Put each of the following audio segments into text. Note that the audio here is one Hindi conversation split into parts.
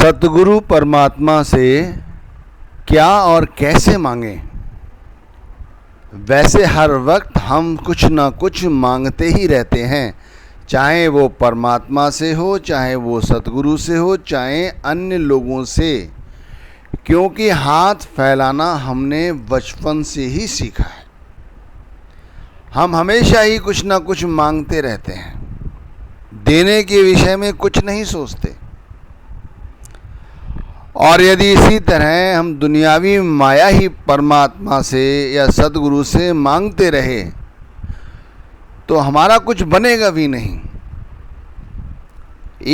सतगुरु परमात्मा से क्या और कैसे मांगें? वैसे हर वक्त हम कुछ ना कुछ मांगते ही रहते हैं, चाहे वो परमात्मा से हो, चाहे वो सतगुरु से हो, चाहे अन्य लोगों से, क्योंकि हाथ फैलाना हमने बचपन से ही सीखा है। हम हमेशा ही कुछ ना कुछ मांगते रहते हैं, देने के विषय में कुछ नहीं सोचते। और यदि इसी तरह हम दुनियावी माया ही परमात्मा से या सतगुरु से मांगते रहे तो हमारा कुछ बनेगा भी नहीं।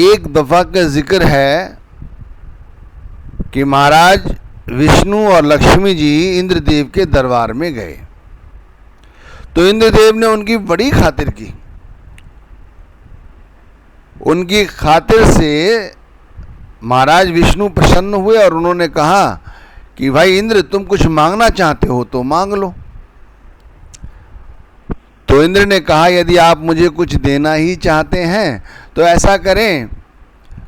एक दफ़ा का जिक्र है कि महाराज विष्णु और लक्ष्मी जी इंद्रदेव के दरबार में गए, तो इंद्रदेव ने उनकी बड़ी खातिर की। उनकी खातिर से महाराज विष्णु प्रसन्न हुए और उन्होंने कहा कि भाई इंद्र, तुम कुछ मांगना चाहते हो तो मांग लो। तो इंद्र ने कहा, यदि आप मुझे कुछ देना ही चाहते हैं तो ऐसा करें,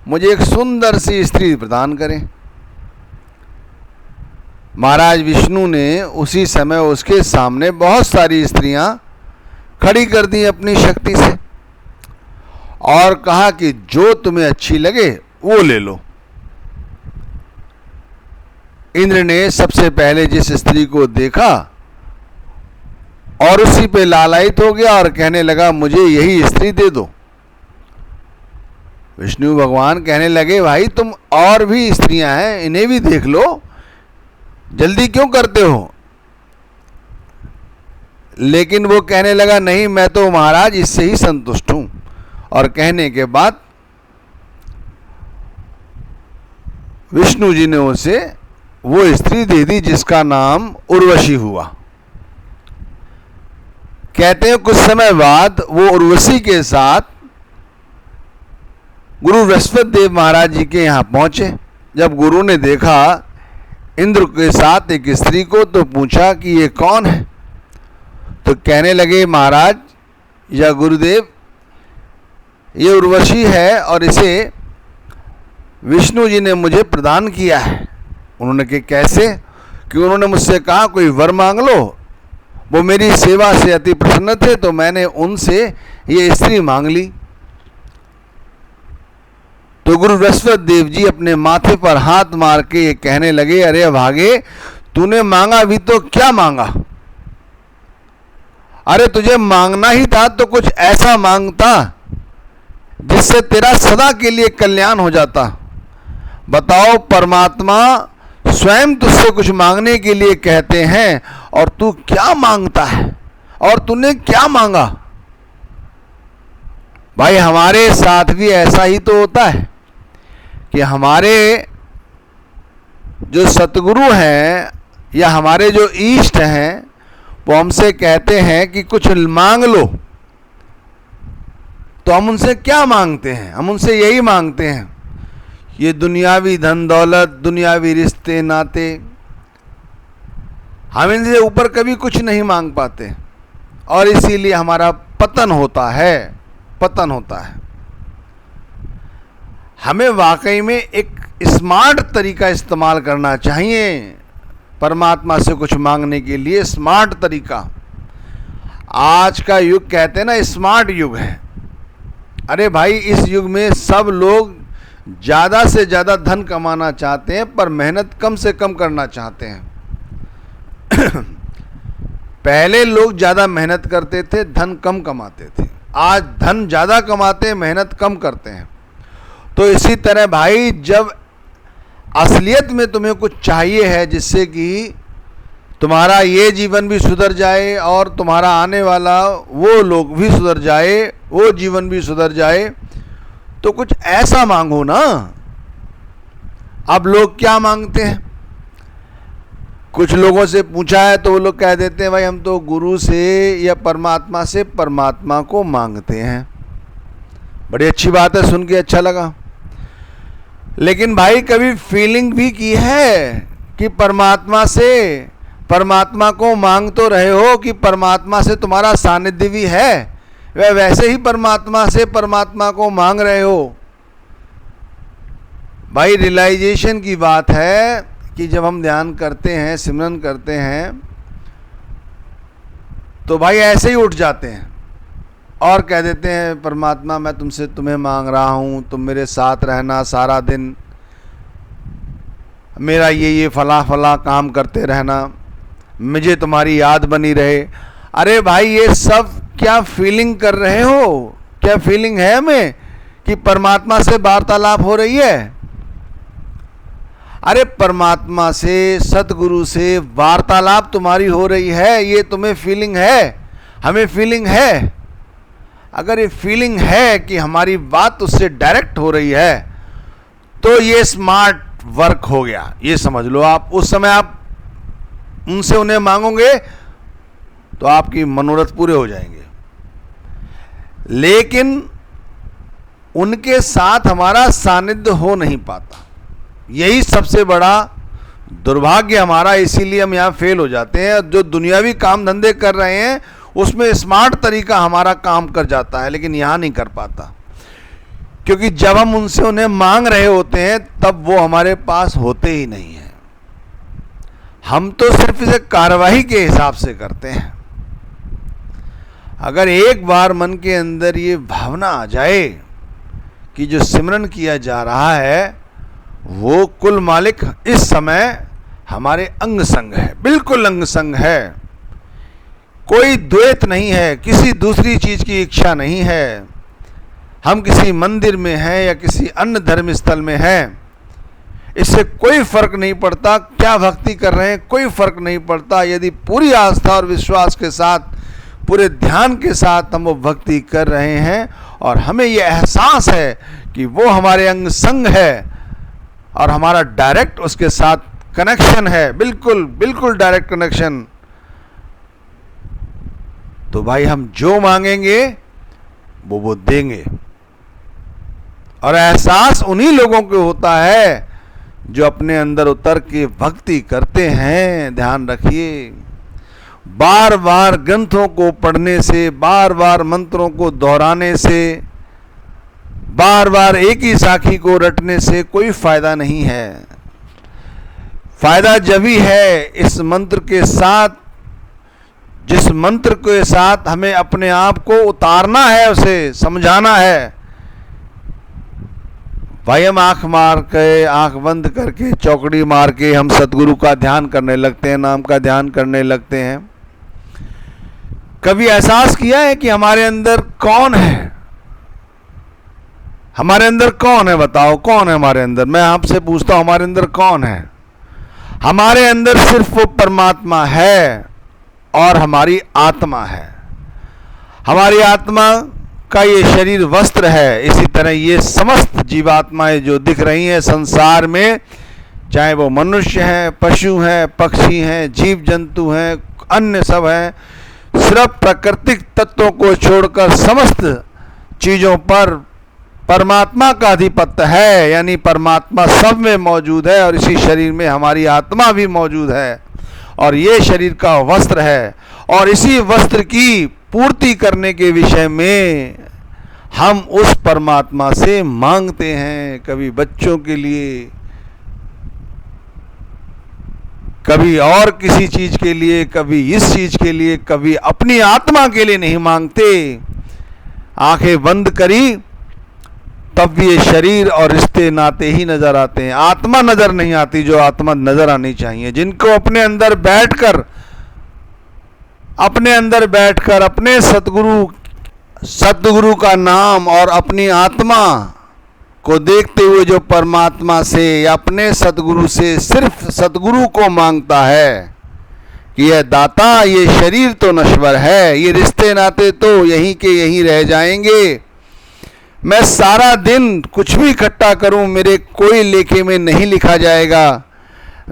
मुझे एक सुंदर सी स्त्री प्रदान करें। महाराज विष्णु ने उसी समय उसके सामने बहुत सारी स्त्रियां खड़ी कर दी अपनी शक्ति से और कहा कि जो तुम्हें अच्छी लगे वो ले लो। इंद्र ने सबसे पहले जिस स्त्री को देखा और उसी पे लालायित हो गया और कहने लगा, मुझे यही स्त्री दे दो। विष्णु भगवान कहने लगे, भाई तुम और भी स्त्रियां हैं, इन्हें भी देख लो, जल्दी क्यों करते हो? लेकिन वो कहने लगा, नहीं, मैं तो महाराज इससे ही संतुष्ट हूं। और कहने के बाद विष्णु जी ने उसे वो स्त्री दे दी जिसका नाम उर्वशी हुआ। कहते हैं कुछ समय बाद वो उर्वशी के साथ गुरु बृहस्पति देव महाराज जी के यहाँ पहुंचे। जब गुरु ने देखा इंद्र के साथ एक स्त्री को तो पूछा कि ये कौन है? तो कहने लगे, महाराज या गुरुदेव, ये उर्वशी है और इसे विष्णु जी ने मुझे प्रदान किया है। उन्होंने कहा कैसे? कि उन्होंने मुझसे कहा कोई वर मांग लो। वो मेरी सेवा से अति प्रसन्न थे तो मैंने उनसे ये स्त्री मांग ली। तो गुरु बृहस्पति देव जी अपने माथे पर हाथ मार के ये कहने लगे, अरे भागे, तूने मांगा भी तो क्या मांगा? अरे तुझे मांगना ही था तो कुछ ऐसा मांगता जिससे तेरा सदा के लिए कल्याण हो जाता। बताओ, परमात्मा स्वयं तुझसे कुछ मांगने के लिए कहते हैं और तू क्या मांगता है? और तूने क्या मांगा? भाई हमारे साथ भी ऐसा ही तो होता है कि हमारे जो सतगुरु हैं या हमारे जो इष्ट हैं वो हमसे कहते हैं कि कुछ मांग लो, तो हम उनसे क्या मांगते हैं? हम उनसे यही मांगते हैं, ये दुनियावी धन दौलत, दुनियावी रिश्ते नाते। हम इनसे ऊपर कभी कुछ नहीं मांग पाते और इसीलिए हमारा पतन होता है, पतन होता है। हमें वाकई में एक स्मार्ट तरीका इस्तेमाल करना चाहिए परमात्मा से कुछ मांगने के लिए। स्मार्ट तरीका, आज का युग कहते हैं ना, स्मार्ट युग है। अरे भाई, इस युग में सब लोग ज़्यादा से ज़्यादा धन कमाना चाहते हैं पर मेहनत कम से कम करना चाहते हैं। पहले लोग ज़्यादा मेहनत करते थे, धन कम कमाते थे। आज धन ज़्यादा कमाते हैं, मेहनत कम करते हैं। तो इसी तरह भाई, जब असलियत में तुम्हें कुछ चाहिए है जिससे कि तुम्हारा ये जीवन भी सुधर जाए और तुम्हारा आने वाला वो लोग भी सुधर जाए, वो जीवन भी सुधर जाए, तो कुछ ऐसा मांगो ना। अब लोग क्या मांगते हैं? कुछ लोगों से पूछा है तो वो लोग कह देते हैं, भाई हम तो गुरु से या परमात्मा से परमात्मा को मांगते हैं। बड़ी अच्छी बात है, सुन के अच्छा लगा। लेकिन भाई कभी फीलिंग भी की है कि परमात्मा से परमात्मा को मांग तो रहे हो कि परमात्मा से तुम्हारा सानिध्य भी है, वह वैसे ही परमात्मा से परमात्मा को मांग रहे हो। भाई रियलाइजेशन की बात है कि जब हम ध्यान करते हैं, सिमरन करते हैं, तो भाई ऐसे ही उठ जाते हैं और कह देते हैं परमात्मा मैं तुमसे तुम्हें मांग रहा हूँ, तुम मेरे साथ रहना, सारा दिन मेरा ये फला फला काम करते रहना, मुझे तुम्हारी याद बनी रहे। अरे भाई ये सब क्या फीलिंग कर रहे हो? क्या फीलिंग है हमें कि परमात्मा से वार्तालाप हो रही है? अरे परमात्मा से, सतगुरु से वार्तालाप तुम्हारी हो रही है, ये तुम्हें फीलिंग है, हमें फीलिंग है। अगर ये फीलिंग है कि हमारी बात उससे डायरेक्ट हो रही है तो ये स्मार्ट वर्क हो गया, ये समझ लो आप। उस समय आप उनसे उन्हें मांगोगे तो आपकी मनोरथ पूरे हो जाएंगे, लेकिन उनके साथ हमारा सानिध्य हो नहीं पाता। यही सबसे बड़ा दुर्भाग्य हमारा, इसीलिए हम यहाँ फेल हो जाते हैं। जो दुनियावी काम धंधे कर रहे हैं उसमें स्मार्ट तरीका हमारा काम कर जाता है, लेकिन यहाँ नहीं कर पाता, क्योंकि जब हम उनसे उन्हें मांग रहे होते हैं तब वो हमारे पास होते ही नहीं हैं। हम तो सिर्फ इसे कार्यवाही के हिसाब से करते हैं। अगर एक बार मन के अंदर ये भावना आ जाए कि जो सिमरन किया जा रहा है वो कुल मालिक इस समय हमारे अंग संग है, बिल्कुल अंग संग है, कोई द्वैत नहीं है, किसी दूसरी चीज की इच्छा नहीं है, हम किसी मंदिर में हैं या किसी अन्य धर्म स्थल में हैं, इससे कोई फर्क नहीं पड़ता क्या भक्ति कर रहे हैं, कोई फर्क नहीं पड़ता। यदि पूरी आस्था और विश्वास के साथ, पूरे ध्यान के साथ हम वो भक्ति कर रहे हैं और हमें ये एहसास है कि वो हमारे अंग संग है और हमारा डायरेक्ट उसके साथ कनेक्शन है, बिल्कुल बिल्कुल डायरेक्ट कनेक्शन, तो भाई हम जो मांगेंगे वो देंगे। और एहसास उन्हीं लोगों को होता है जो अपने अंदर उतर के भक्ति करते हैं। ध्यान रखिए, बार बार ग्रंथों को पढ़ने से, बार बार मंत्रों को दोहराने से, बार बार एक ही साखी को रटने से कोई फायदा नहीं है। फायदा जब ही है इस मंत्र के साथ, जिस मंत्र के साथ हमें अपने आप को उतारना है, उसे समझाना है। भाई हम आंख मार के, आंख बंद करके, चौकड़ी मार के हम सतगुरु का ध्यान करने लगते हैं, नाम का ध्यान करने लगते हैं। कभी एहसास किया है कि हमारे अंदर कौन है? हमारे अंदर कौन है? बताओ कौन है हमारे अंदर? मैं आपसे पूछता हूं, हमारे अंदर कौन है? हमारे अंदर सिर्फ वो परमात्मा है और हमारी आत्मा है। हमारी आत्मा का ये शरीर वस्त्र है। इसी तरह ये समस्त जीवात्माएं जो दिख रही हैं संसार में, चाहे वो मनुष्य हैं, पशु हैं, पक्षी हैं, जीव जंतु हैं, अन्य सब हैं, सिर्फ प्राकृतिक तत्वों को छोड़कर समस्त चीजों पर परमात्मा का आधिपत्य है। यानी परमात्मा सब में मौजूद है और इसी शरीर में हमारी आत्मा भी मौजूद है और ये शरीर का वस्त्र है। और इसी वस्त्र की पूर्ति करने के विषय में हम उस परमात्मा से मांगते हैं, कभी बच्चों के लिए, कभी और किसी चीज के लिए, कभी इस चीज के लिए, कभी अपनी आत्मा के लिए नहीं मांगते। आंखें बंद करी तब भी ये शरीर और रिश्ते नाते ही नजर आते हैं, आत्मा नजर नहीं आती जो आत्मा नजर आनी चाहिए। जिनको अपने अंदर बैठकर अपने सतगुरु का नाम और अपनी आत्मा को देखते हुए जो परमात्मा से या अपने सतगुरु से सिर्फ सतगुरु को मांगता है कि यह दाता, ये शरीर तो नश्वर है, ये रिश्ते नाते तो यहीं के यहीं रह जाएंगे, मैं सारा दिन कुछ भी इकट्ठा करूं मेरे कोई लेखे में नहीं लिखा जाएगा।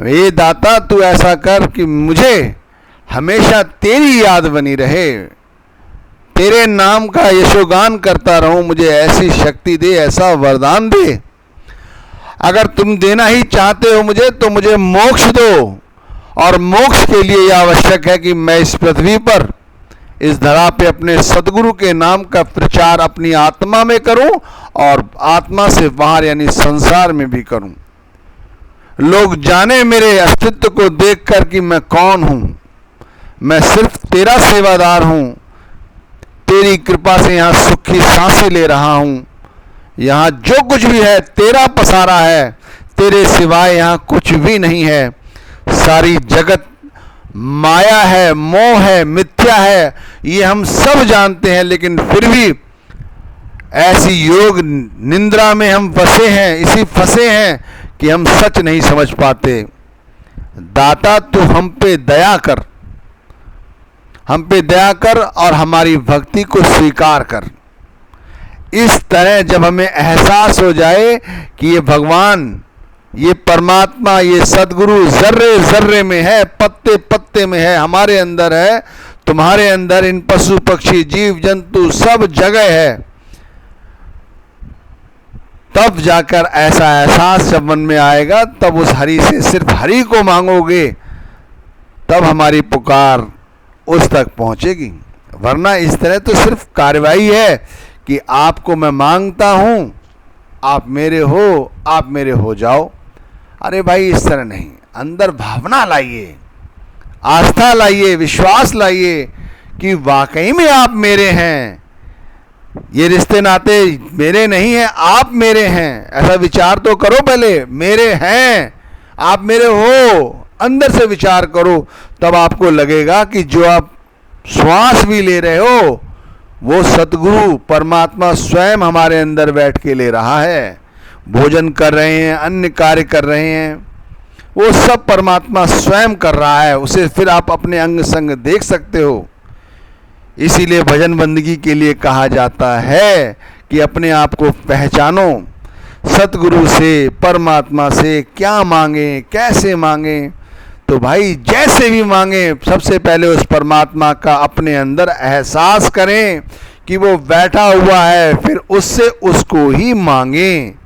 ये दाता तू ऐसा कर कि मुझे हमेशा तेरी याद बनी रहे, तेरे नाम का यशोगान करता रहूं, मुझे ऐसी शक्ति दे, ऐसा वरदान दे। अगर तुम देना ही चाहते हो मुझे तो मुझे मोक्ष दो, और मोक्ष के लिए यह आवश्यक है कि मैं इस पृथ्वी पर इस धरा पे अपने सदगुरु के नाम का प्रचार अपनी आत्मा में करूं और आत्मा से बाहर यानी संसार में भी करूं। लोग जाने मेरे अस्तित्व को देखकर कि मैं कौन हूं। मैं सिर्फ तेरा सेवादार हूं। तेरी कृपा से यहाँ सुखी सांसें ले रहा हूं। यहाँ जो कुछ भी है तेरा पसारा है। तेरे सिवाय यहाँ कुछ भी नहीं है। सारी जगत माया है, मोह है, मिथ्या है, ये हम सब जानते हैं, लेकिन फिर भी ऐसी योग निंद्रा में हम फंसे हैं, इसी फंसे हैं कि हम सच नहीं समझ पाते। दाता तू हम पे दया कर, हम पे दया कर और हमारी भक्ति को स्वीकार कर। इस तरह जब हमें एहसास हो जाए कि ये भगवान, ये परमात्मा, ये सदगुरु जर्रे जर्रे में है, पत्ते पत्ते में है, हमारे अंदर है, तुम्हारे अंदर, इन पशु पक्षी जीव जंतु सब जगह है, तब जाकर ऐसा एहसास जब मन में आएगा, तब उस हरि से सिर्फ हरि को मांगोगे, तब हमारी पुकार उस तक पहुंचेगी। वरना इस तरह तो सिर्फ कार्रवाई है कि आपको मैं मांगता हूं, आप मेरे हो, आप मेरे हो जाओ। अरे भाई, इस तरह नहीं। अंदर भावना लाइए, आस्था लाइए, विश्वास लाइए कि वाकई में आप मेरे हैं। ये रिश्ते नाते मेरे नहीं हैं, आप मेरे हैं। ऐसा विचार तो करो पहले, मेरे हैं, आप मेरे हो। अंदर से विचार करो, तब आपको लगेगा कि जो आप श्वास भी ले रहे हो वो सतगुरु परमात्मा स्वयं हमारे अंदर बैठ के ले रहा है। भोजन कर रहे हैं, अन्य कार्य कर रहे हैं, वो सब परमात्मा स्वयं कर रहा है। उसे फिर आप अपने अंग संग देख सकते हो। इसीलिए भजन बंदगी के लिए कहा जाता है कि अपने आप को पहचानो, सतगुरु से, परमात्मा से क्या मांगे, कैसे मांगे। तो भाई जैसे भी मांगे, सबसे पहले उस परमात्मा का अपने अंदर एहसास करें कि वो बैठा हुआ है, फिर उससे उसको ही मांगें।